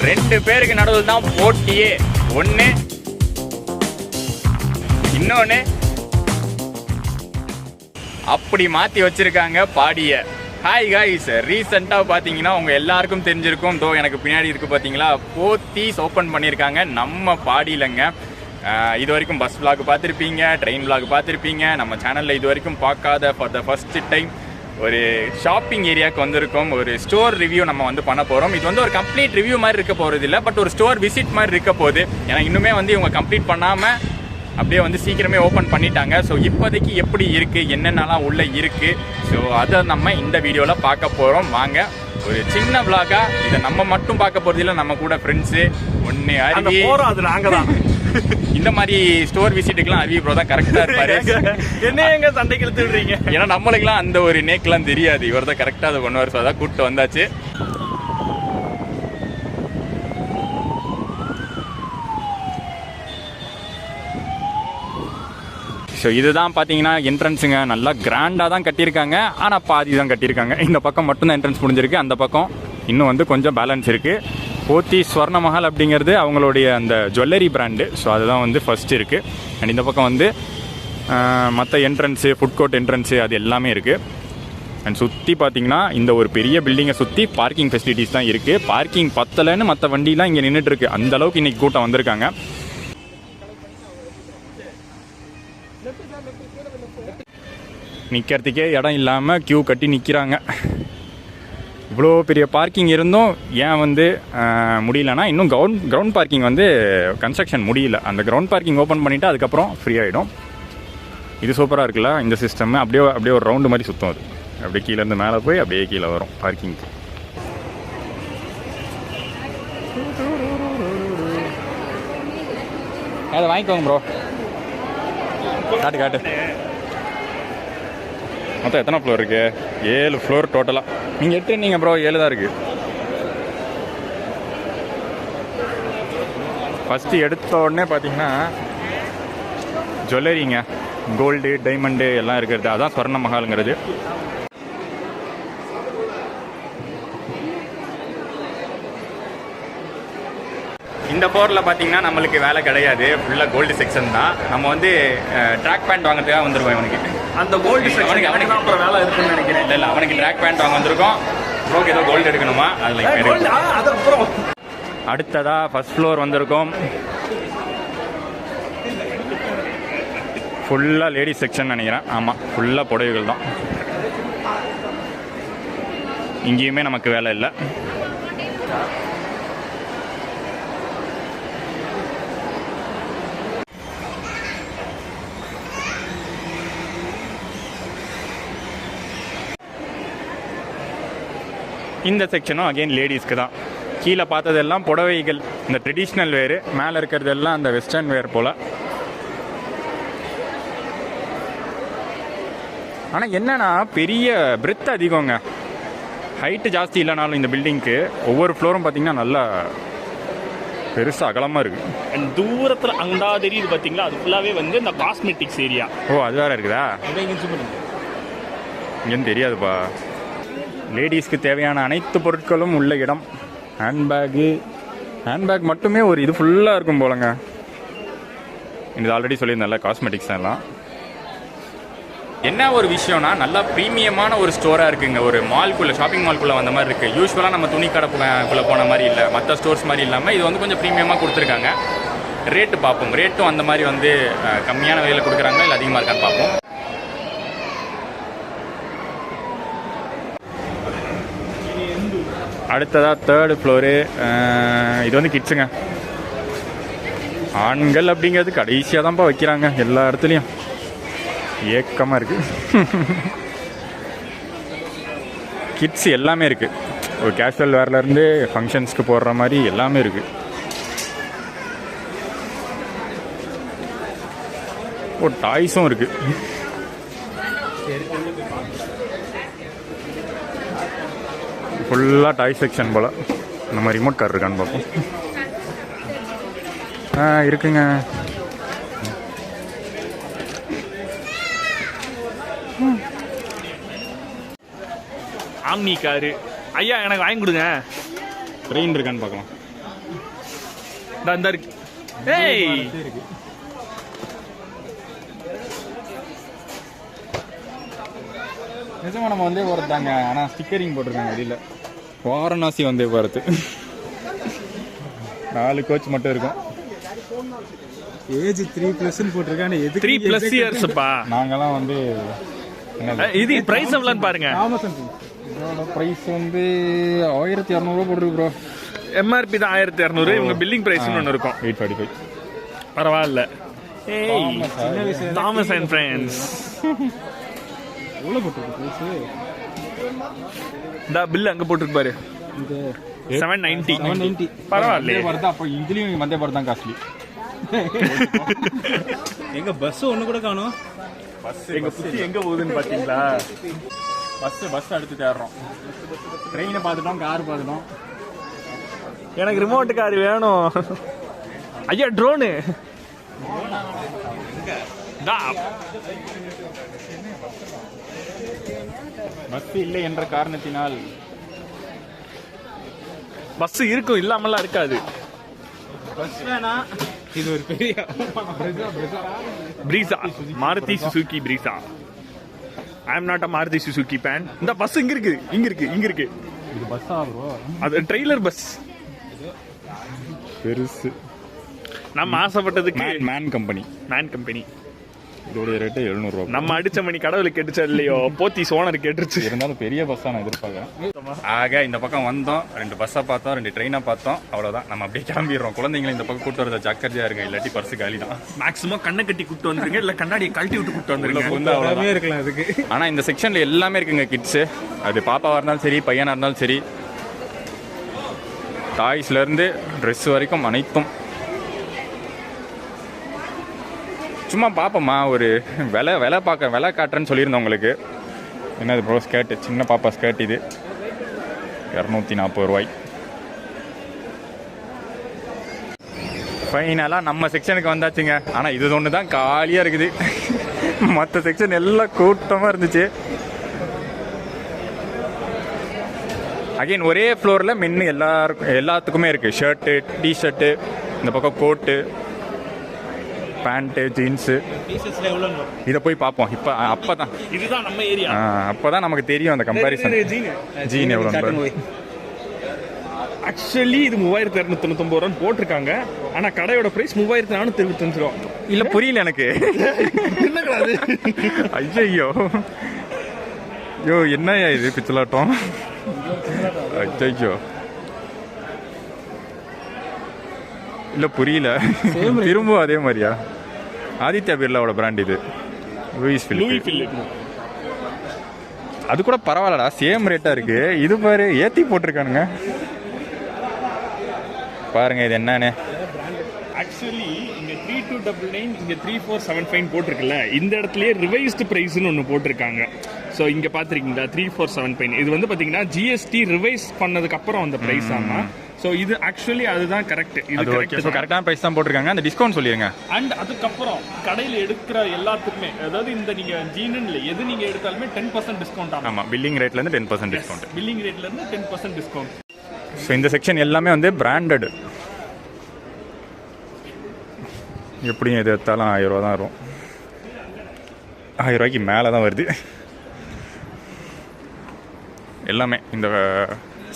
2 பேருக்கு நடுவில் தான் போட்டியே. ஒன்று இன்னொன்று அப்படி மாற்றி வச்சிருக்காங்க பாடியை. ஹாய் காய்ஸ், ரீசெண்டாக பார்த்தீங்கன்னா உங்கள் எல்லாருக்கும் தெரிஞ்சிருக்கும். தோ எனக்கு பின்னாடி இருக்குது பார்த்தீங்களா, போத்தீஸ் ஓப்பன் பண்ணியிருக்காங்க நம்ம பாடியிலங்க. இது வரைக்கும் பஸ் விளாக் பார்த்துருப்பீங்க, ட்ரெயின் விளாக் பார்த்துருப்பீங்க. நம்ம சேனலில் இது வரைக்கும் பார்க்காத ஃபார் த ஃபர்ஸ்ட் டைம் ஒரு ஷாப்பிங் ஏரியாவுக்கு வந்திருக்கோம். ஒரு ஸ்டோர் ரிவ்யூ நம்ம வந்து பண்ண போகிறோம். இது வந்து ஒரு கம்ப்ளீட் ரிவ்யூ மாதிரி இருக்க போகிறது இல்லை, பட் ஒரு ஸ்டோர் விசிட் மாதிரி இருக்க போகுது. ஏன்னா இன்னுமே வந்து இவங்க கம்ப்ளீட் பண்ணாமல் அப்படியே வந்து சீக்கிரமே ஓப்பன் பண்ணிட்டாங்க. ஸோ இப்போதைக்கு எப்படி இருக்குது, என்னென்னலாம் உள்ளே இருக்குது, ஸோ அதை நம்ம இந்த வீடியோவில் பார்க்க போகிறோம். வாங்க, ஒரு சின்ன விளாகாக. இதை நம்ம மட்டும் பார்க்க போகிறது இல்லை, நம்ம கூட ஃப்ரெண்ட்ஸு ஒன்று அறிவி போகிறோம். அது நாங்கள் தான் இந்த மாதிரி ஸ்டோர் விசிட்டுக்கெல்லாம் அறிவி ப்ரோ தான் கரெக்டாக இருப்பாரு. என்ன எங்க சண்டைக்கு இழுத்துடுறீங்க? ஏன்னா நம்மளுக்குலாம் அந்த ஒரு நேக்கெலாம் தெரியாது, இவர் தான் கரெக்டாக அதை பண்ணுவார். ஸோ அதான் கூப்பிட்டு வந்தாச்சு. ஸோ இதுதான் பார்த்தீங்கன்னா என்ட்ரன்ஸுங்க. நல்லா கிராண்டாக தான் கட்டியிருக்காங்க, ஆனால் பாதி தான் கட்டியிருக்காங்க. இந்த பக்கம் மட்டும்தான் என்ட்ரன்ஸ் முடிஞ்சிருக்கு, அந்த பக்கம் இன்னும் வந்து கொஞ்சம் பேலன்ஸ் இருக்குது. போத்தி ஸ்வர்ண மஹால் அப்படிங்கிறது அவங்களுடைய அந்த ஜுவல்லரி பிராண்டு. ஸோ அதுதான் வந்து ஃபர்ஸ்ட் இருக்குது. அண்ட் இந்த பக்கம் வந்து மற்ற என்ட்ரன்ஸு, ஃபுட் கோர்ட் என்ட்ரன்ஸு அது எல்லாமே இருக்குது. அண்ட் சுற்றி பார்த்தீங்கன்னா இந்த ஒரு பெரிய பில்டிங்கை சுற்றி பார்க்கிங் ஃபெசிலிட்டிஸ் தான் இருக்குது. பார்க்கிங் பத்தலைன்னு மற்ற வண்டிலாம் இங்கே நின்றுட்டுருக்கு. அந்தளவுக்கு இன்றைக்கி கூட்டம் வந்திருக்காங்க. நிற்கிறதுக்கே இடம் இல்லாமல் க்யூ கட்டி நிற்கிறாங்க. இவ்வளோ பெரிய பார்க்கிங் இருந்தும் ஏன் வந்து முடியலன்னா, இன்னும் கிரவுண்ட் பார்க்கிங் வந்து கன்ஸ்ட்ரக்ஷன் முடியல. அந்த கிரவுண்ட் பார்க்கிங் ஓப்பன் பண்ணிவிட்டு அதுக்கப்புறம் ஃப்ரீ ஆகிடும். இது சூப்பராக இருக்குல்ல இந்த சிஸ்டம். அப்படியே ஒரு ரவுண்டு மாதிரி சுற்றும். அது அப்படியே கீழேருந்து மேலே போய் அப்படியே கீழே வரும் பார்க்கிங்க்கு. அதை வாங்கிக்கோங்க ப்ரோ. காட்டு மொத்தம் எத்தனை ஃப்ளோர் இருக்குது? 7 ஃப்ளோர் டோட்டலாக. நீங்கள் 8 நீங்கள் ப்ரோ, 7 தான் இருக்குது. ஃபஸ்ட்டு எடுத்த உடனே பார்த்தீங்கன்னா ஜுவல்லரிங்க, கோல்டு டைமண்டு எல்லாம் இருக்கிறது. அதான் ஸ்வர்ண மஹாலுங்கிறது. இந்த ஃப்ளோரில் பார்த்தீங்கன்னா நம்மளுக்கு வேலை கிடையாது, ஃபுல்லாக கோல்டு செக்ஷன் தான். நம்ம வந்து ட்ராக் பேண்ட் வாங்கிறதுக்காக வந்துருவோம். இவனுக்கு அந்த கோல்டு செக்ஷன் அவனுக்கு அப்புறம் வேலை இருக்குன்னு நினைக்கிறேன். இல்லை அவனுக்கு ட்ராக் பேண்ட் வாங்க வந்திருக்கோம். ப்ரோக்கு ஏதோ கோல்டு எடுக்கணுமா, அதில் அடுத்ததாக ஃபர்ஸ்ட் ஃப்ளோர் வந்திருக்கோம். ஃபுல்லாக லேடிஸ் செக்ஷன் நினைக்கிறேன். ஆமாம், ஃபுல்லாக புடவைகள் தான். இங்கேயுமே நமக்கு வேலை இல்லை. இந்த செக்ஷனும் அகெயின் லேடிஸ்க்கு தான். கீழே பார்த்ததெல்லாம் புடவைகள், இந்த ட்ரெடிஷ்னல் வேரு. மேலே இருக்கிறதெல்லாம் அந்த வெஸ்டர்ன் வேர் போல். ஆனால் என்னன்னா பெரிய பிரெத் அதிகங்க, ஹைட்டு ஜாஸ்தி இல்லைனாலும் இந்த பில்டிங்க்கு ஒவ்வொரு ஃப்ளோரும் பார்த்தீங்கன்னா நல்லா பெருசாக அகலமாக இருக்குது. தூரத்தில் அங்கா தெரியுது பார்த்தீங்களா, அது ஃபுல்லாகவே வந்து இந்த காஸ்மெட்டிக்ஸ் ஏரியா. ஓ, அது வேறு இருக்குதா? இங்கேன்னு தெரியாதுப்பா. லேடிஸ்க்கு தேவையான அனைத்து பொருட்களும் உள்ள இடம். ஹேண்ட்பேக் மட்டுமே ஒரு இது ஃபுல்லாக இருக்கும் போலங்க. இது ஆல்ரெடி சொல்லியிருந்தேன்ல, காஸ்மெட்டிக்ஸ் எல்லாம். என்ன ஒரு விஷயம்னா, நல்லா ப்ரீமியமான ஒரு ஸ்டோராக இருக்குங்க. ஒரு மால்குள்ளே, ஷாப்பிங் மால்குள்ளே வந்த மாதிரி இருக்குது. யூஸ்வலாக நம்ம துணி கடைக்குள்ளே போன மாதிரி இல்லை, மற்ற ஸ்டோர்ஸ் மாதிரி இல்லாமல் இது வந்து கொஞ்சம் ப்ரீமியமாக கொடுத்துருக்காங்க. ரேட்டு பார்ப்போம். ரேட்டும் அந்த மாதிரி வந்து கம்மியான விலையில் கொடுக்குறாங்க, இல்லை அதிகமாக இருக்கான்னு பார்ப்போம். அடுத்ததாக 3rd ஃப்ளோரு. இது வந்து கிட்ஸுங்க. ஆண்கள் அப்படிங்கிறது கடைசியாக தான்ப்பா வைக்கிறாங்க எல்லா இடத்துலையும். ஏக்கமாக இருக்குது. கிட்ஸ் எல்லாமே இருக்குது. ஒரு கேஷுவல் வேர்லேருந்து ஃபங்க்ஷன்ஸ்க்கு போடுற மாதிரி எல்லாமே இருக்குது. ஒரு டாய்ஸும் இருக்குது. ஃபுல்லாக டாய் செக்ஷன் போல். நம்ம ரிமோட் கார் இருக்கான்னு பார்ப்போம். இருக்குங்க. Omni car. ஐயா எனக்கு வாங்கி கொடுங்க. ட்ரெயின் இருக்கான்னு பார்க்கலாம். இந்த இருக்கு. ஏய் நிஜமா நம்ம வந்தே பாரத் தாங்க. ஆனால் ஸ்டிக்கரிங் போட்டிருக்காங்க வெளியில், வாரணாசி வந்தே பாரத். 4 கோச் மட்டும் இருக்கும். ஏஜ் 3+ போட்டிருக்காங்க. 3+ இயர்ஸ்ப்பா. நாங்கெல்லாம் வந்து இது பிரைஸ் எவ்வளோன்னு பாருங்க. இதோட ப்ரைஸ் வந்து 1200 போட்டிருக்கு ப்ரோ. எம்ஆர்பி தான் 1200. இவங்க பில்லிங் பிரைஸ்னு ஒன்று இருக்கும். 845. பரவாயில்ல. ஏய் தாமஸ் அண்ட் ஃப்ரெண்ட்ஸ். எவ்வளோ போட்டிருக்கு? இந்த பில் அங்கே போட்டுருக்கு பாரு. 790. பரவாயில்ல. வருது. அப்போ இதுலேயும் வந்தே பாரத் தான் காஸ்ட்லி. எங்க பஸ் ஒன்று கூட காணும். எங்க புத்தி எங்க போகுதுன்னு பாத்தீங்களா? பஸ் அடுத்து தேடுறோம். ட்ரெயினை பார்த்துட்டோம், கார் பார்த்துட்டோம். எனக்கு ரிமோட் கார் வேணும். ஐயா ட்ரோனு. பஸ் இல்லை என்ற காரணத்தினால் பஸ் இருக்கும், இல்லாமலாம் இருக்காது. பஸ் வேணா. இது ஒரு பெரிய Brezza, Maruti Suzuki Brezza. I am not a Maruti Suzuki fan. இந்த பஸ் இங்க இருக்கு, இங்க இருக்கு, இங்க இருக்கு. இது பஸ்ஸா ப்ரோ? அது ட்ரெய்லர் பஸ். பெருசு. நம்ம ஆசைப்பட்டதுக்கு மேன் கம்பெனி. இதோட ரேட்டு 700 ரூபா. நம்ம அடிச்ச மணி கடவுளுக்கு கேட்டுச்சா இல்லையோ, போத்தி சோனர் கேட்டுருச்சு. இருந்தாலும் பெரிய பஸ்ஸா நான் எதிர்பார்க்கறேன். ஆக இந்த பக்கம் வந்தோம், 2 பஸ்ஸை பார்த்தோம், 2 ட்ரெயினை பார்த்தோம். அவ்வளோதான், நம்ம அப்படியே கிளம்பிடுறோம். குழந்தைங்களை இந்த பக்கம் கூட்டு வரத ஜாக்கிரதையா இருங்க, இல்லாட்டி பர்ஸ் காலி தான். மேக்ஸிமம் கண்ணை கட்டி கூட்டு வந்துருங்க, இல்ல கண்ணாடியை கழட்டி விட்டு கூட்டு வந்துருங்க. எல்லாமே இருக்கலாம் அதுக்கு. ஆனால் இந்த செக்ஷன்ல எல்லாமே இருக்குங்க கிட்ஸு. அது பாப்பாவாக இருந்தாலும் சரி, பையனாக இருந்தாலும் சரி, டாய்ஸ்லேருந்து ட்ரெஸ் வரைக்கும் அனைத்தும். சும்மா பார்ப்போம்மா, ஒரு விலை காட்டுறேன்னு சொல்லியிருந்தேன் உங்களுக்கு. என்னது ப்ரோ? ஸ்கர்ட்டு, சின்ன பாப்பா ஸ்கர்ட். இது 240 ரூபாய். ஃபைனலாக நம்ம செக்ஷனுக்கு வந்தாச்சுங்க. ஆனால் இது ஒன்று தான் காலியாக இருக்குது. மற்ற செக்ஷன் எல்லாம் கூட்டமாக இருந்துச்சு. அகைன் ஒரே ஃப்ளோரில் மென்னு எல்லாத்துக்குமே இருக்குது. ஷர்ட்டு, டிஷர்ட்டு, இந்த பக்கம் கோட்டு, பேண்ட்டு, ஜீன்ஸு. இதை போய் பார்ப்போம். அப்பதான் இதுதான் நம்ம ஏரியா. அப்பதான் நமக்கு தெரியும் அந்த கம்பேரிசன். ஜீன் எவ்வளோ? ஆக்சுவலி இது 3299 ரூபான்னு போட்டிருக்காங்க. ஆனா கடையோட பிரைஸ் 3425 ரூபா. இல்ல புரியல எனக்கு. ஐயோ யோ, என்னையா இது பிச்சலாட்டம்? ஐயோ இல்ல புரியல. திரும்ப அதே மாதிரியா? ஆதித்யா பிர்லாவோட பிராண்ட் இது. Louis Philippe. அது கூட பரவாயில்லடா, சேம் ரேட்டா இருக்கு. இது பாரு, ஏத்தி போட்டிருக்கானுங்க பாருங்க. இது என்னன்னு ஆக்சுவலி இங்க 3299, இங்க 3475 போட்டிருக்குல்ல. இந்த இடத்துலயே ரிவைஸ்டு பிரைஸ்னு ஒன்று போட்டிருக்காங்க. ஸோ இங்க பாத்திருக்கீங்களா 3475. இது வந்து பாத்தீங்கன்னா ஜிஎஸ்டி ரிவைஸ் பண்ணதுக்கு அப்புறம் அந்த பிரைஸ். ஆமா. ஸோ இது ஆக்சுவலி அதுதான் கரெக்ட். இது கரெக்டான பிரைஸ் தான் போட்டிருக்காங்க. அந்த டிஸ்கவுண்ட் சொல்லிருங்க. அண்ட் அதுக்கப்புறம் கடையில் எடுக்கிற எல்லாத்துக்குமே, அதாவது இந்த நீங்க ஜீனு இல்லை எது நீங்க எடுத்தாலுமே 10% டிஸ்கவுண்ட் ஆகும். ஆமா, பில்லிங் ரேட்ல இருந்து 10% டிஸ்கவுண்ட். பில்லிங் ரேட்ல இருந்து 10% டிஸ்கவுண்ட். ஸோ இந்த செக்ஷன் எல்லாமே வந்து பிராண்டட். எப்படியும் எது எடுத்தாலும் 1000 ரூபா தான் வரும். 1000 ரூபாய்க்கு மேலே தான் வருது எல்லாமே. இந்த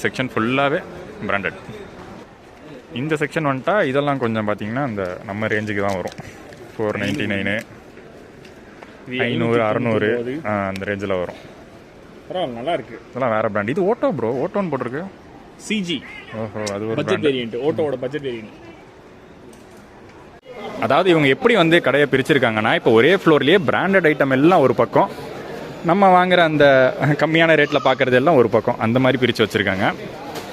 செக்ஷன் ஃபுல்லாகவே பிராண்டட். இந்த செக்ஷன் வந்துட்டா இதெல்லாம் கொஞ்சம் பார்த்தீங்கன்னா இந்த நம்ம ரேஞ்சுக்கு தான் வரும். 499, 500, 600 அந்த ரேஞ்சில் வரும். பரவாயில்ல, நல்லா இருக்கு. இதெல்லாம் வேற பிராண்ட். இது ஓட்டோ ப்ரோ, ஓட்டோன்னு போட்டிருக்கு. சிஜி. ஓஹோ, அது ஒரு பட்ஜெட் வேரியன்ட். ஓட்டோவோட பட்ஜெட் வேரியன்ட். அதாவது இவங்க எப்படி வந்து கடையை பிரிச்சிருக்காங்கன்னா, இப்போ ஒரே ஃப்ளோர்லேயே பிராண்டட் ஐட்டம் எல்லாம் ஒரு பக்கம், நம்ம வாங்குற அந்த கம்மியான ரேட்டில் பார்க்குறது எல்லாம் ஒரு பக்கம், அந்த மாதிரி பிரித்து வச்சுருக்காங்க.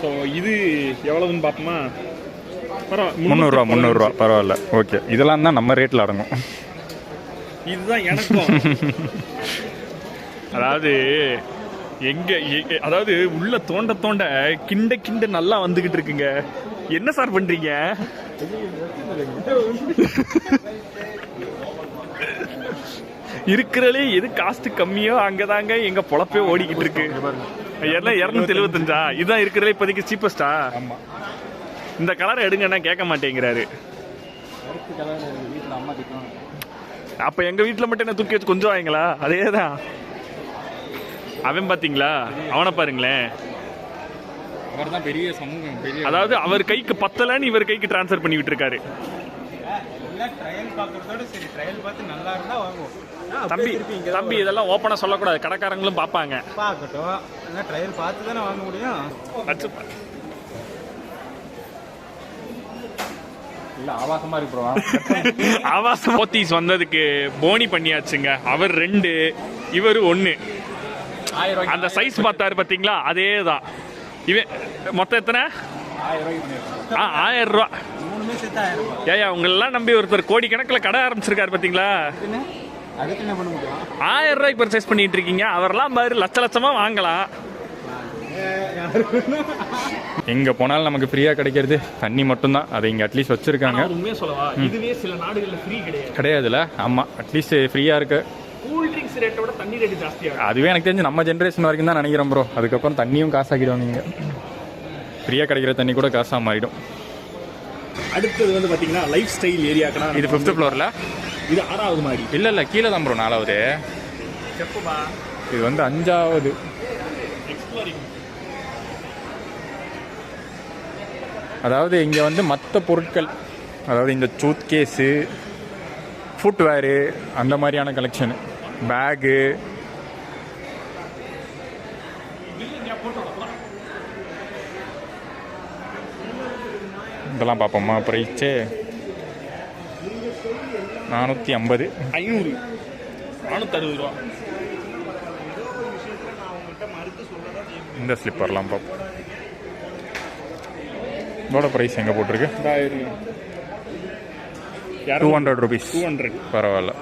ஸோ இது எவ்வளோதுன்னு பார்ப்போமா? 300 ரூபா. பரவாயில்ல, ஓகே. இதெல்லாம் தான் நம்ம ரேட்டில் அடங்கும். இதுதான் எனக்கும். அதாவது அதாவது உள்ள தோண்ட கிண்ட நல்லா வந்துகிட்டு இருக்குங்க. என்ன சார் பண்றீங்க? இருக்கிறதுலே எது காஸ்ட் கம்மியோ அங்கதாங்க எங்க பொழப்பே ஓடிக்கிட்டு இருக்கு. எல்லாம் 275. இதுதான் இருக்கிறதுல இப்போதைக்கு சீப்பஸ்டா. இந்த கலர் எடுங்கன்னா கேட்க மாட்டேங்கிறாரு. கருப்பு கலர் வீட்டில் அம்மா திட்டம். அப்ப எங்க வீட்டுல மட்டும் என்ன தூக்கி வச்சு கொஞ்சம் வாங்களா? அதேதான். அவன் பாத்தீங்களா, அவனை பாருங்களேன். அவர் தான் பெரிய சமூகம், பெரிய அதாவது அவர் கைக்கு பத்தலன்னு இவர் கைக்கு டிரான்ஸ்ஃபர் பண்ணி விட்டுருக்காரு. ட்ரையல் பார்க்கறதோட சரி, ட்ரையல் பார்த்து நல்லா இருந்தா வாங்குவோம். தம்பி தம்பி இதெல்லாம் ஓப்பனா சொல்லக்கூடாது, கடைக்காரங்களும் பார்ப்பாங்க. பார்க்கட்டும், ட்ரையல் பார்த்து தானே வாங்க முடியும். இல்ல ஆபாசமா இருக்கு ப்ரோ. ஆவாசம் போத்தீஸ் வந்ததுக்கு போனி பண்ணியாச்சுங்க. அவர் 2, இவர் 1. 1000 ரூபாய். அந்த சைஸ் பார்த்தாரு பாத்தீங்களா, அதே தான். இவன் மொத்தம் எத்தனை? 1000 ரூபாய்க்கு பண்ணிருக்கோம். 1000 ரூபா. மூணுமே சேர்த்து 1000 ரூபாய். ஏயா உங்களெல்லாம் நம்பி ஒருத்தர் கோடி கணக்கில் கடை ஆரம்பிச்சிருக்காரு பாத்தீங்களா. அதுக்கு என்ன பண்ண முடியும்? 1000 ரூபாய்க்கு பர்ச்சேஸ் பண்ணிட்டு இருக்கீங்க. அவரெல்லாம் பாரு லட்சமா வாங்கலாம். எங்க போனாலும் நமக்கு ஃப்ரீயா கிடைக்கிறது தண்ணி மட்டும்தான். அதை இங்க அட்லீஸ்ட் வச்சிருக்காங்க. உண்மையே சொல்லவா, இதுவே சில நாடுகள்ல ஃப்ரீ கிடையாது. கிடையாதுல? ஆமா, அட்லீஸ்ட் ஃப்ரீயா இருக்கு. கூல் ட்ரிங்க்ஸ் ரேட்டோட தண்ணி ரேட் ஜாஸ்தியா இருக்கு. அதுவே எனக்கு தெரிஞ்சு நம்ம ஜென்ரேஷன் வரைக்கும் தான் நினைக்கிறேன் ப்ரோ. அதுக்கப்புறம் தண்ணியும் காசாக்கிடுவாங்க. இங்க ஃப்ரீயா கிடைக்கிற தண்ணி கூட காசா மாறிடும். அடுத்தது வந்து பாத்தீங்கன்னா லைஃப் ஸ்டைல் ஏரியாக்கனா. இது 5th ஃப்ளோர்ல, இது 6வது மாடி. இல்ல கீழே தான் ப்ரோ 4வது. செப்புமா, இது வந்து 5வது. எக்ஸ்ப்ளோரிங். அதாவது இங்க வந்து மற்ற பொருட்கள், அதாவது இந்த சூத் கேஸு, ஃபுட்வேரு, அந்த மாதிரியான கலெக்ஷனு, பேகு, இதெல்லாம் பார்ப்போம்மா. ப்ரைஸே 450. 500, 460 ரூபா. இந்த ஸ்லிப்பர்லாம் பார்ப்போம். இதோட ப்ரைஸ் எங்கே போட்டிருக்கு? 200 ருபீஸ். 200. பரவாயில்ல.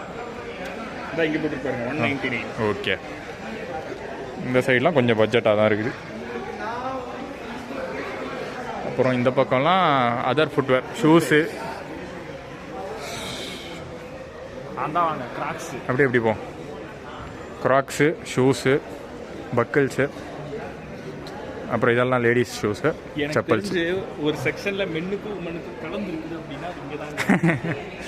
இதான் இங்கே போட்டுருப்பாருங்க 199. ஓகே. இந்த சைட்லாம் கொஞ்சம் பட்ஜெட்டாக தான் இருக்குது. அப்புறம் இந்த பக்கம்லாம் அதர் ஃபுட்வேர், ஷூஸு. அதான் வாங்க கிராக்ஸு. அப்படி எப்படி போ, க்ராக்ஸு, ஷூஸு, பக்கிள்ஸு, அப்புறம் இதெல்லாம் லேடிஸ் ஷூஸு, செப்பல்ஸ். ஒரு செக்ஷன்ல மென்னுக்கும் உமனுக்கும் கலந்து இருக்குது அப்படின்னா இங்கே தான்.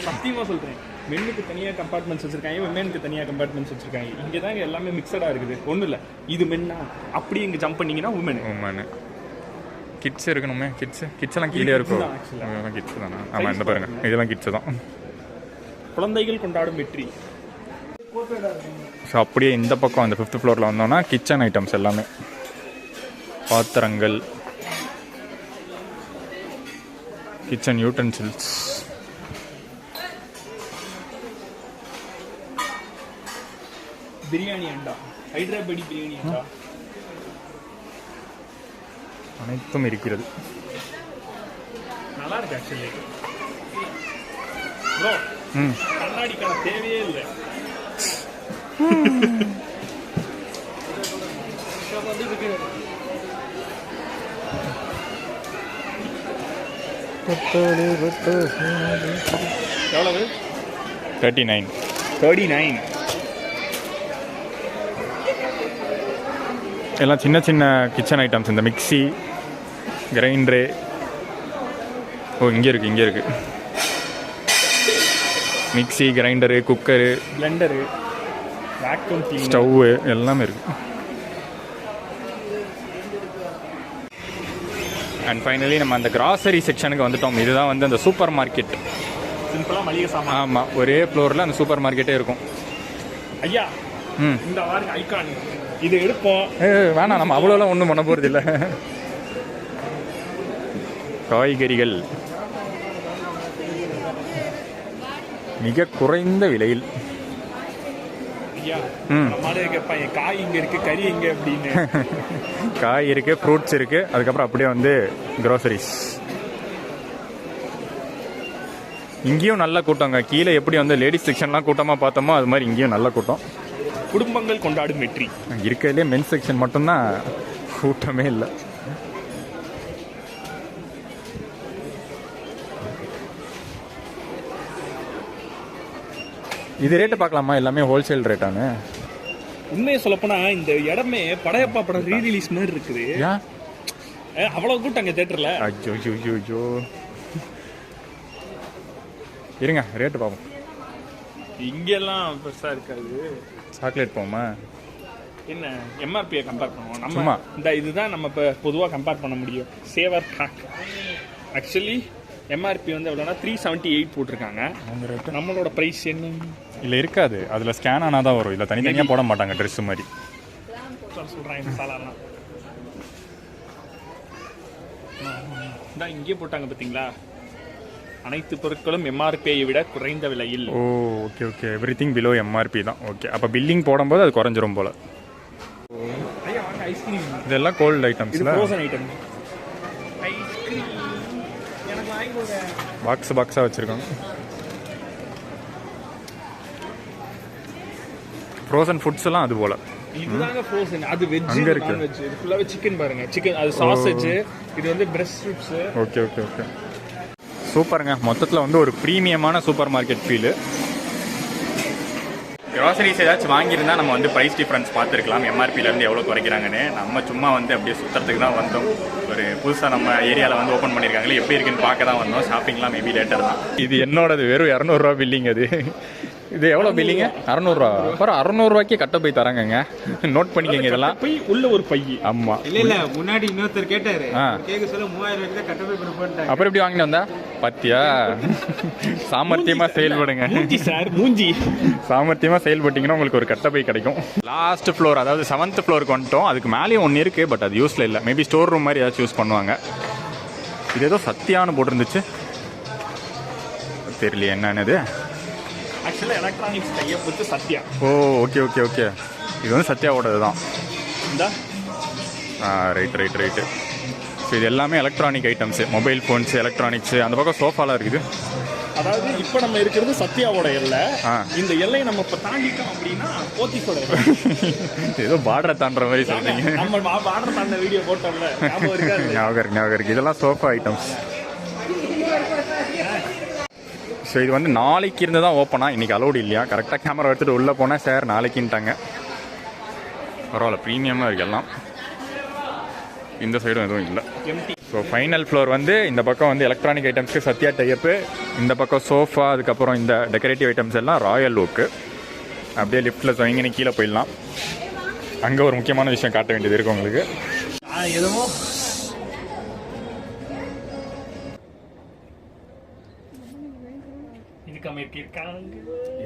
சத்தியமாக சொல்கிறேன், மென்னுக்கு தனியாக கம்பார்ட்மெண்ட்ஸ் வச்சுருக்காங்க, விமெனுக்கு தனியாக கம்பார்ட்மெண்ட்ஸ் வச்சுருக்காங்க. இங்கே தாங்க எல்லாமே மிக்சடாக இருக்குது. ஒன்றும் இல்லை, இது மென்னா அப்படி இங்கே ஜம்ப் பண்ணிங்கன்னா உமனு. கிட்ஸ் இருக்கணுமே. கிட்ஸ் எல்லாம் கீழே இருக்கும். இதெல்லாம் கிட்ஸ் தானே? ஆமாம், இந்த பாருங்க, இதெல்லாம் கிட்ஸ் தான். குழந்தைகள் கொண்டாடும் வெற்றி. ஸோ அப்படியே இந்த பக்கம் அந்த 5th ஃப்ளோரில் வந்தோம்னா கிச்சன் ஐட்டம்ஸ் எல்லாமே, பாத்திரங்கள், கிச்சன் யூட்டன்சில்ஸ். பிரியாணி அண்டா, ஹைதராபாடி பிரியாணி அண்டா அனைத்தும் இருக்கிறது. நல்லா இருக்கு ஆக்சுவலி ப்ரோ. கண்ணாடி கடை தேவையே இல்லை. எவ்வளவு? 39. எல்லாம் சின்ன சின்ன கிச்சன் ஐட்டம்ஸ். இந்த மிக்ஸி, கிரைண்டரு. ஓ, இங்கே இருக்கு mixie, grinder, cooker, blender, vacuum cleaner, stove எல்லாமே இருக்கு. அண்ட் ஃபைனலி நம்ம அந்த கிராசரி செக்ஷனுக்கு வந்துட்டோம். இதுதான் வந்து அந்த சூப்பர் மார்க்கெட். சிம்பிளா மளிகை சாமான். ஆமாம், ஒரே ஃப்ளோரில் அந்த சூப்பர் மார்க்கெட்டே இருக்கும். ஐயா, இந்த வாரம் ஐகான் இது எடுப்போம். வேணாம், நம்ம அவ்வளோலாம் ஒன்றும் பண்ண போகிறது இல்லை. காய்கறிகள் மிக குறைந்த விலையில். ஐயா, கேட்பாங்க காய் இங்கே இருக்கு, கறி இங்கே அப்படின்னு. காய் இருக்கு, ஃப்ரூட்ஸ் இருக்கு, அதுக்கப்புறம் அப்படியே வந்து க்ரோசரிஸ். இங்கேயும் நல்ல கூட்டங்க. கீழே எப்படி வந்து லேடிஸ் செக்ஷன்லாம் கூட்டமாக பார்த்தோமோ அது மாதிரி இங்கேயும் நல்ல கூட்டம். குடும்பங்கள் கொண்டாடும் வெற்றி. இருக்கிறதுலே மென்ஸ் செக்ஷன் மட்டும்தான் கூட்டமே இல்லை. இது ரேட்டு பார்க்கலாமா? எல்லாமே ஹோல்சேல் ரேட்டானு. உண்மையை சொல்லப்போனா இந்த இடமே படையப்பா படம் ரீ ரிலீஸ் மாதிரி இருக்குது. அவ்வளவு கூட்டம் அங்க தேட்டர்ல. ஐயோ ஐயோ ஐயோ, இருங்க ரேட்டு பார்ப்போம். இங்கெல்லாம் பெருசா இருக்காது. சாக்லேட் போமா என்ன எம்ஆர்பியை கம்பேர் பண்ணுவோம் நம்ம. சும்மா. இந்த இதுதான் நம்ம இப்போ பொதுவாக கம்பேர் பண்ண முடியும். சேவர் பேக் ஆக்சுவலி எம்ஆர்பி வந்து எவ்வளோனா 378 போட்டிருக்காங்க. அவங்க ரேட்டு நம்மளோட ப்ரைஸ் என்ன இல்லை இருக்காது, அதில் ஸ்கேன் ஆனால் தான் வரும். இல்லை தனித்தனியாக போட மாட்டாங்க ட்ரெஸ் மாதிரி. சொல்கிறாங்க சாலாலாம் தான் இங்கே போட்டாங்க பார்த்தீங்களா, அனைத்து பொருட்களும் எம்ஆர்பியை விட குறைந்த விலையில். ஓ okay okay, everything below MRP தான். ஓகே, அப்போ பில்லிங் போடும்போது அது குறைஞ்சிரும் போல். ஐஸ்கிரீம் இதெல்லாம் கோல்டு இது ஐட்டம்ஸில் ஃப்ரோசன் ஐட்டம். ஐஸ்கிரீம் எனக்கு வாங்கி கொடுங்க. பாக்ஸாக வச்சுருக்காங்க. ஃப்ரோசன் ஃபுட்ஸ் எல்லாம் அது போல். இதுதாங்க ஃப்ரோசன், அது வெஜ், அங்க இருக்கு. நான்வெஜ். இது ஃபுல்லாவே சிக்கன் பாருங்க, சிக்கன் அது சாசேஜ், இது வந்து breast strips. Okay okay okay, சூப்பருங்க. மொத்தத்தில் வந்து ஒரு ப்ரீமியமான சூப்பர் மார்க்கெட் ஃபீலு. க்ராசரிஸ் ஏதாச்சும் வாங்கியிருந்தா நம்ம வந்து ப்ரைஸ் டிஃப்ரென்ஸ் பார்த்துருக்கலாம், எம்ஆர்பிலேருந்து எவ்வளோ குறைக்கிறாங்கன்னு. நம்ம சும்மா வந்து அப்படியே சுற்றுறதுக்கு தான் வந்தோம். ஒரு புதுசாக நம்ம ஏரியாவில் வந்து ஓப்பன் பண்ணியிருக்காங்களே, எப்படி இருக்குன்னு பார்க்க தான் வந்தோம். ஷாப்பிங்லாம் மேபி லேட்டர் தான். இது என்னோடது வெறும் 200 ரூபா பில்லிங். அது இது எவ்வளோ பில்லிங்க? 600 ரூபா. அப்புறம் 600 ரூபாய்க்கு கட்ட போய் தராங்கங்க. நோட் பண்ணிக்கங்க இதெல்லாம். போய் உள்ள ஒரு பை. ஆமாம். இல்ல முன்னாடி இன்னொருத்தர் கேட்டாரு, கேட்க சொல்ல 3000 ரூபாய்க்கு தான் கட்டப்பை கொடுப்பேன். அப்புறம் எப்படி வாங்கிட்டு வந்தா பத்தியா? சாமர்த்தியமாக செயல்படுங்க மூஞ்சி சார், மூஞ்சி. சாமர்த்தியமாக செயல்பட்டீங்கன்னா உங்களுக்கு ஒரு கட்டப்பை கிடைக்கும். லாஸ்ட் ஃப்ளோர், அதாவது 7th ஃப்ளோருக்கு வந்துட்டோம். அதுக்கு மேலேயும் ஒன்று இருக்குது, பட் அது யூஸில் இல்லை. மேபி ஸ்டோர் ரூம் மாதிரி ஏதாச்சும் யூஸ் பண்ணுவாங்க. இது ஏதோ சத்தியான்னு போட்டிருந்துச்சு, தெரியல என்னன்னு. ஆக்சுவலாக electronics type with Sathya. Oh okay okay okay, இது வந்து சத்யாவோடது தான். இந்த ரைட்டு. ஸோ இது எல்லாமே electronic items, mobile phones, electronics. அந்த பக்கம் சோஃபாலாம் இருக்குது. அதாவது இப்போ நம்ம இருக்கிறது சத்யாவோட எல்லை. இந்த எல்லையை நம்ம இப்போ தாண்டிட்டோம் அப்படின்னா போத்தீஸோட. ஏதோ பார்டரை தாண்டுற மாதிரி சொல்றீங்க. நம்ம பார்டர் தாண்ட வீடியோ போட்டோம்ல, ஞாபகம் இருக்கு. இதெல்லாம் சோஃபா ஐட்டம்ஸ். ஸோ இது வந்து நாளைக்கு இருந்து தான் ஓப்பனா, இன்றைக்கி அலோடு இல்லையா. கரெக்டாக கேமரா எடுத்துகிட்டு உள்ளே போனால் சார் நாளைக்குன்ட்டாங்க. பரவாயில்ல, ப்ரீமியமாக இருக்கு எல்லாம். இந்த சைடும் எதுவும் இல்லை. ஸோ ஃபைனல் ஃப்ளோர் வந்து இந்த பக்கம் வந்து எலக்ட்ரானிக் ஐட்டம்ஸ்க்கு சத்யா டைப்பு, இந்த பக்கம் சோஃபா, அதுக்கப்புறம் இந்த டெக்கரேட்டிவ் ஐட்டம்ஸ் எல்லாம் ராயல் ஓக்கு. அப்படியே லிஃப்ட்டில் சொங்கினு கீழே போயிடலாம். அங்கே ஒரு முக்கியமான விஷயம் காட்ட வேண்டியது இருக்குது உங்களுக்கு. எதுவும்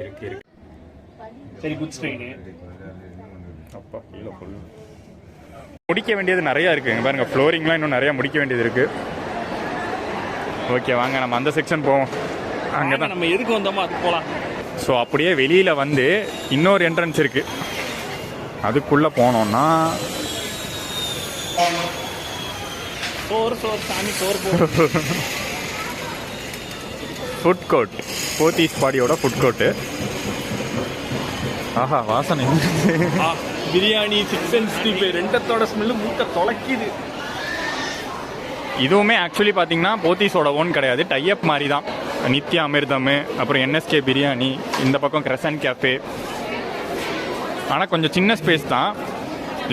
இருக்கு. சரி, குட் ஸ்ட்ரெயின். அப்பா கீழே ஃபுல் முடிக்க வேண்டியது நிறையா இருக்குங்க. பாருங்க, ஃப்ளோரிங்லாம் இன்னும் நிறையா முடிக்க வேண்டியது இருக்கு. ஓகே, வாங்க நம்ம அந்த செக்ஷன் போவோம். அங்கே தான் நம்ம எதுக்கு வந்தோமோ அது போகலாம். ஸோ அப்படியே வெளியில் வந்து இன்னொரு என்ட்ரன்ஸ் இருக்கு, அதுக்குள்ளே போனோம்னா ஃபுட் கோர்ட், போத்தீஸ் பாடியோட ஃபுட் கோர்ட்டு. ஆஹா, வாசனை. பிரியாணி, 665 ரெண்டத்தோட ஸ்மெல்லு மூக்க தொலைக்குது. இதுவுமே ஆக்சுவலி பார்த்தீங்கன்னா போத்தீஸோட ஓன் கிடையாது, டைப் மாதிரி தான். நித்யா அமிர்தம், அப்புறம் என்எஸ்கே பிரியாணி, இந்த பக்கம் கிரசன் கேஃபே. ஆனால் கொஞ்சம் சின்ன ஸ்பேஸ் தான்,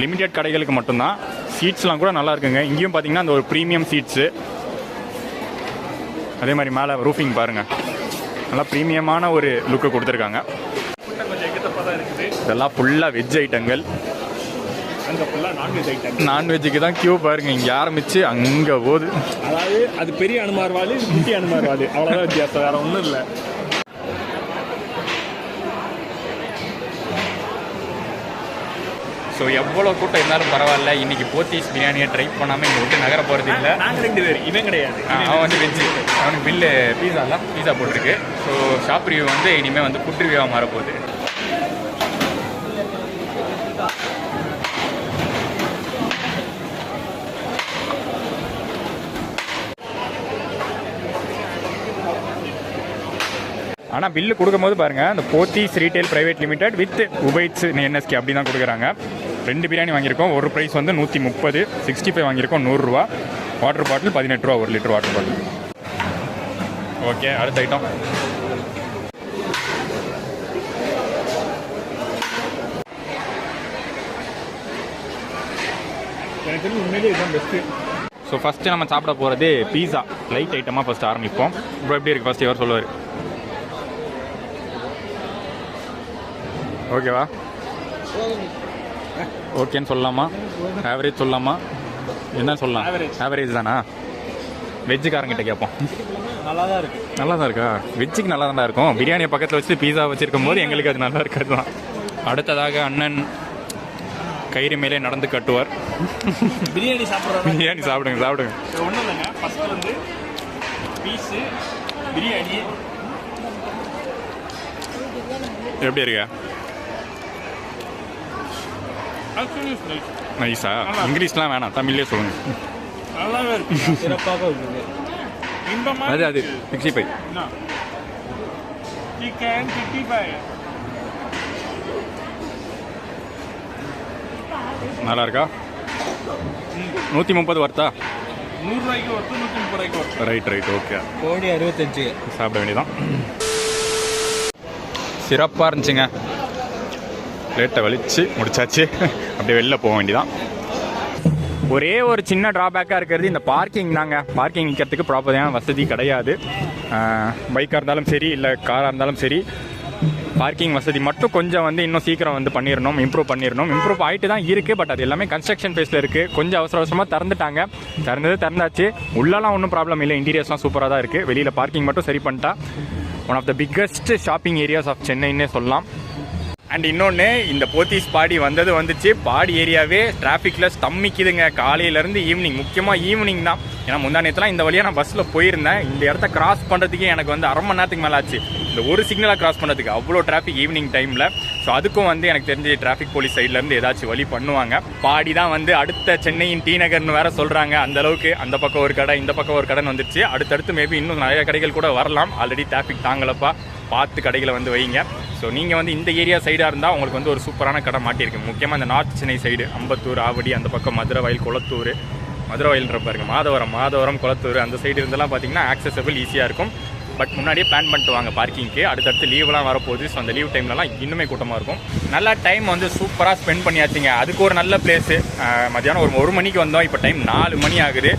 லிமிடெட் கடைகளுக்கு மட்டும்தான். சீட்ஸ்லாம் கூட நல்லா இருக்குங்க. இங்கேயும் பார்த்தீங்கன்னா அந்த ஒரு ப்ரீமியம் சீட்ஸு. அதே மாதிரி மேலே ரூஃபிங் பாருங்கள், நல்லா ப்ரீமியமான ஒரு லுக்கு கொடுத்துருக்காங்க. இதெல்லாம் ஃபுல்லாக வெஜ் ஐட்டங்கள். அங்கே ஃபுல்லாக நான்வெஜ் ஐட்டம். நான்வெஜ்ஜுக்கு தான் கியூ பாருங்க, இங்கே ஆரம்பிச்சு அங்கே போகுது. அதாவது அது பெரிய அனுமார்வாள், குட்டி அனுமார்வாள், அவ்வளோதான் வித்தியாசம், வேற ஒன்றும் இல்லை. ஸோ எவ்வளோ கூட்டம் இருந்தாலும் பரவாயில்ல, இன்னைக்கு போத்தீஸ் பிரியாணியை ட்ரை பண்ணாமல் இங்கே விட்டு நகர போகிறது இல்லை. நாங்கள் 2 பேர், இவன் கிடையாது. அவன் வந்து வெஜ்ஜு, அவனுக்கு பில்லு பீஸா போட்டிருக்கு. ஸோ ஷாப் ரிவ்யூ வந்து இனிமேல் வந்து ஃபுட் ரிவ்யூவாக மாறப்போகுது. ஆனால் பில்லு கொடுக்கும்போது பாருங்கள், அந்த Pothys retail private limited with உபைட்ஸ் என்எஸ்கே அப்படி தான் கொடுக்குறாங்க. 2 பிரியாணி வாங்கியிருக்கோம். ஒரு ப்ரைஸ் வந்து 130, 65 வாங்கியிருக்கோம் 100 ரூபா. வாட்டர் பாட்டில் 18 ரூபா, 1 லிட்டர் வாட்டர் பாட்டில். ஓகே, அடுத்த ஐட்டம். எனக்கு தெரிஞ்சு உண்மையிலே இதுதான் பெஸ்ட்டு. ஸோ ஃபஸ்ட்டு நம்ம சாப்பிட போகிறது பீஸா. லைட் ஐட்டமாக ஃபஸ்ட்டு ஆரம்பிப்போம். இப்போ எப்படி இருக்குது ஃபஸ்ட்டு இவர் சொல்லுவார். ஓகேவா? ஓகேன்னு சொல்லலாமா? ஆவரேஜ் சொல்லலாமா? என்ன சொல்லலாம்? ஆவரேஜ் தானா? வெஜ்ஜுக்காரங்கிட்ட கேட்போம். நல்லா தான் இருக்கு. நல்லா தான் இருக்கா? வெஜ்ஜுக்கு நல்லா தான் இருக்கும். பிரியாணியை பக்கத்தில் வச்சு பீஸா வச்சுருக்கும் போது எங்களுக்கு அது நல்லா இருக்காது தான். அடுத்ததாக அண்ணன் கயிறு மேலே நடந்து கட்டுவார். பிரியாணி சாப்பிட்றோம். பிரியாணி சாப்பிடுங்க சாப்பிடுங்க. ஒன்றும் இல்லைங்க, ஃபஸ்ட்டு வந்து பீஸு பிரியாணி எப்படி இருக்க? நைஸா? இங்கிலீஷ்லாம் வேணாம், தமிழ்லேயே சொல்லுங்க. நல்லாவே இருக்கு. சிறப்பாக இருக்குது. இந்த அது மாதிரி அது 65. சிக்கன் 55. நல்லா இருக்கா? 130 வருதா? 100 ரூபாய்க்கு ஒருத்தர் 130 ரூபாய்க்கு ஒருத்தர். Right okay. கோடி 65. சாப்பிட வேண்டியதான். சிறப்பாக இருந்துச்சுங்க. ரேட்டை வலிச்சு முடிச்சாச்சு. அப்படியே வெளில போக வேண்டியதான். ஒரே ஒரு சின்ன ட்ராபேக்காக இருக்கிறது இந்த பார்க்கிங் தாங்க. பார்க்கிங் நிற்கிறதுக்கு ப்ராப்பரான வசதி கிடையாது. பைக்காக இருந்தாலும் சரி, இல்லை காராக இருந்தாலும் சரி, பார்க்கிங் வசதி மட்டும் கொஞ்சம் வந்து இன்னும் சீக்கிரம் வந்து பண்ணிடணும், இம்ப்ரூவ் பண்ணிடணும். இம்ப்ரூவ் ஆகிட்டு தான் இருக்குது. பட் அது எல்லாமே கன்ஸ்ட்ரக்ஷன் ஃபேஸில் இருக்குது. கொஞ்சம் அவசரமாக திறந்துட்டாங்க. திறந்தாச்சு. உள்ளெல்லாம் ஒன்றும் ப்ராப்ளம் இல்லை. இன்டீரியர்ஸ்லாம் சூப்பராக தான் இருக்குது. வெளியில் பார்க்கிங் மட்டும் சரி பண்ணிட்டா one of the biggest shopping areas of சென்னைன்னே சொல்லலாம். அண்ட் இன்னொன்று, இந்த போத்தீஸ் பாடி வந்துச்சு. பாடி ஏரியாவே டிராஃபிக்கில் ஸ்தம்பிக்குதுங்க காலையிலேருந்து ஈவினிங். முக்கியமாக ஈவினிங் தான். ஏன்னா முந்தானத்துலாம் இந்த வழியாக நான் பஸ்ஸில் போயிருந்தேன். இந்த இடத்த கிராஸ் பண்ணுறதுக்கே எனக்கு வந்து அரை மணி நேரத்துக்கு மேலே ஆச்சு. இந்த ஒரு சிக்னலாக கிராஸ் பண்ணுறதுக்கு அவ்வளோ டிராஃபிக் ஈவினிங் டைமில். ஸோ அதுக்கும் வந்து எனக்கு தெரிஞ்சு டிராஃபிக் போலீஸ் சைட்லேருந்து ஏதாச்சும் வழி பண்ணுவாங்க. பாடி தான் வந்து அடுத்த சென்னையின் டி நகர்னு வேற சொல்கிறாங்க. அந்தளவுக்கு அந்த பக்கம் ஒரு கடை, இந்த பக்கம் ஒரு கடைன்னு வந்துருச்சு. அடுத்தடுத்து மேபி இன்னும் நிறைய கடைகள் கூட வரலாம். ஆல்ரெடி டிராஃபிக் தாங்கலப்பா, பார்த்து கடைகளை வந்து வைங்க. ஸோ நீங்கள் வந்து இந்த ஏரியா சைடாக இருந்தால் உங்களுக்கு வந்து ஒரு சூப்பரான கடை மாட்டியிருக்கு. முக்கியமாக இந்த நார்த் சென்னை சைடு, அம்பத்தூர், ஆவடி, அந்த பக்கம் மதுரவாயில், கொளத்தூர், மதுரவாயில்ன்ற பாருங்க, மாதவரம், கொளத்தூர், அந்த சைடு இருந்தெல்லாம் பார்த்தீங்கன்னா ஆக்சசபிள் ஈஸியாக இருக்கும். பட் முன்னாடியே பிளான் பண்ணிட்டு வாங்க பார்க்கிங்க்கு. அடுத்தடுத்து லீவ்லாம் வரப்போகுது. ஸோ அந்த லீவ் டைம்லலாம் இன்னுமே கூட்டமாக இருக்கும். நல்லா டைம் வந்து சூப்பராக ஸ்பெண்ட் பண்ணியாச்சுங்க. அதுக்கு ஒரு நல்ல பிளேஸு. மத்தியானம் ஒரு 1 மணிக்கு வந்தோம். இப்போ டைம் 4 மணி ஆகுது.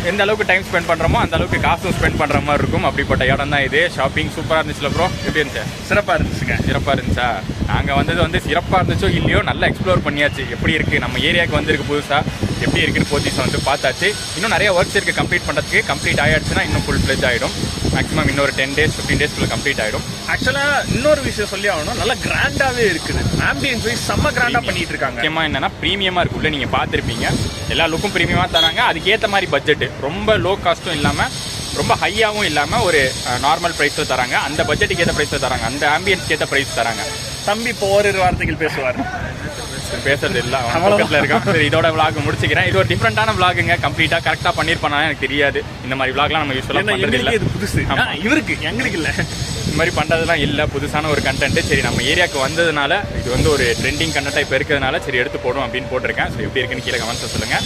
எந்த அளவுக்கு டைம் ஸ்பெண்ட் பண்ணுறோமோ அந்த அளவுக்கு காசும் ஸ்பெண்ட் பண்ணுற மாதிரி இருக்கும். அப்படிப்பட்ட இடம் தான் இது. ஷாப்பிங் சூப்பராக இருந்துச்சுல ப்ரோ? எப்படி இருந்துச்சு? சிறப்பாக இருந்துச்சுங்க. சிறப்பாக இருந்துச்சா? நாங்கள் வந்தது வந்து சிறப்பாக இருந்துச்சோ இல்லையோ நல்லா எக்ஸ்ப்ளோர் பண்ணியாச்சு. எப்படி இருக்குது நம்ம ஏரியாவுக்கு வந்திருக்கு புதுசாக, எப்படி இருக்குன்னு போத்தீஸ் வந்து பார்த்தாச்சு. இன்னும் நிறைய ஒர்க்ஸ் இருக்குது கம்ப்ளீட் பண்ணுறதுக்கு. கம்ப்ளீட் ஆகிடுச்சுன்னா இன்னும் ஃபுல் ஃப்ளெஜ் ஆகிடும். மேக்ஸிமம் இன்னொரு 10 days 15 days கம்ப்ளீட் ஆகிடும். ஆக்சுவலாக இன்னொரு விஷயம் சொல்லி ஆகணும், நல்லா கிராண்டாகவே இருக்குது. ஆம்பியன்ஸ் வைஸ் செம்ம கிராண்டாக பண்ணிட்டு இருக்காங்க. முக்கியமாக என்னன்னா ப்ரீமியமாக இருக்குள்ள நீங்கள் பார்த்துருப்பீங்க. எல்லா லுக்கும் ப்ரீமியமாக தராங்க. அதுக்கேற்ற மாதிரி பட்ஜெட்டு ரொம்ப லோ காஸ்ட்டும் இல்லாமல் ரொம்ப ஹையாகவும் இல்லாமல் ஒரு நார்மல் ப்ரைஸில் தராங்க. அந்த பட்ஜெட்டுக்கு ஏற்ற ப்ரைஸில் தராங்க. அந்த ஆம்பியன்ஸ்க்கு ஏற்ற ப்ரைஸ் தராங்க. தம்பி இப்போ ஓரிரு வார்த்தைகள் பேசுவார். பேசுறது இல்லை, பக்கத்தில் இருக்கான். சரி, இதோட விளாக் முடிச்சுக்கிறேன். இது ஒரு டிஃப்ரெண்டான விளாகுங்க. கம்ப்ளீட்டாக கரெக்டாக பண்ணியிருப்பானா எனக்கு தெரியாது. இந்த மாதிரி விளாக்லாம் நம்ம யூஸ்வலாக பண்ணுறது இல்லை. இது புதுசு இவருக்கு, எங்களுக்கு இல்லை. இந்த மாதிரி பண்ணுறதுலாம் இல்லை. புதுசான ஒரு கண்டென்ட். சரி, நம்ம ஏரியாவுக்கு வந்ததுனால இது வந்து ஒரு ட்ரெண்டிங் கண்டென்ட்டாக இப்போ இருக்கிறதுனால சரி எடுத்து போடும் அப்படின்னு போட்டிருக்கேன். ஸோ எப்படி இருக்குன்னு கீழே கமெண்ட்ஸை சொல்லுங்கள்.